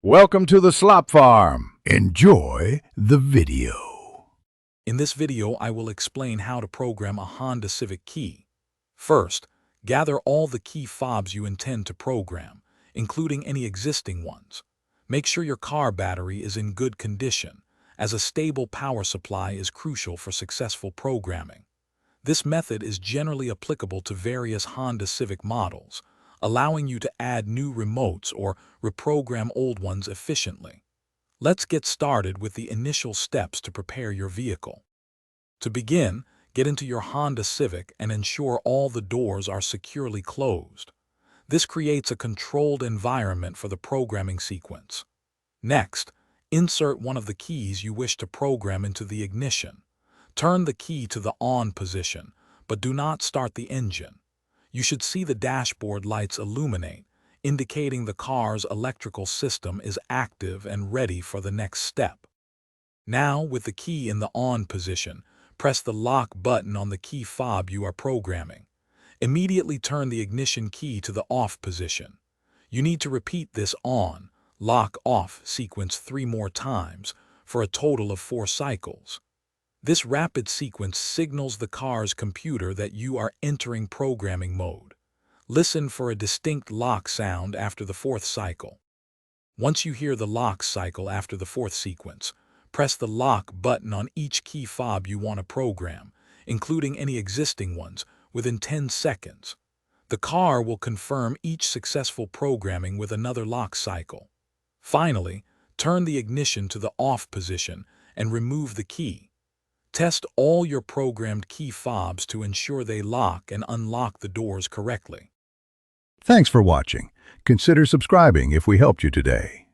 Welcome to the Slop Farm. Enjoy the video. In this video, I will explain how to program a Honda Civic key. First, gather all the key fobs you intend to program, including any existing ones. Make sure your car battery is in good condition, as a stable power supply is crucial for successful programming. This method is generally applicable to various Honda Civic models, allowing you to add new remotes or reprogram old ones efficiently. Let's get started with the initial steps to prepare your vehicle. To begin, get into your Honda Civic and ensure all the doors are securely closed. This creates a controlled environment for the programming sequence. Next, insert one of the keys you wish to program into the ignition. Turn the key to the on position, but do not start the engine. You should see the dashboard lights illuminate, indicating the car's electrical system is active and ready for the next step. Now, with the key in the on position, press the lock button on the key fob you are programming. Immediately turn the ignition key to the off position. You need to repeat this on, lock, off sequence 3 more times for a total of 4 cycles. This rapid sequence signals the car's computer that you are entering programming mode. Listen for a distinct lock sound after the 4th cycle. Once you hear the lock cycle after the 4th sequence, press the lock button on each key fob you want to program, including any existing ones, within 10 seconds. The car will confirm each successful programming with another lock cycle. Finally, turn the ignition to the off position and remove the key. Test all your programmed key fobs to ensure they lock and unlock the doors correctly. Thanks for watching. Consider subscribing if we helped you today.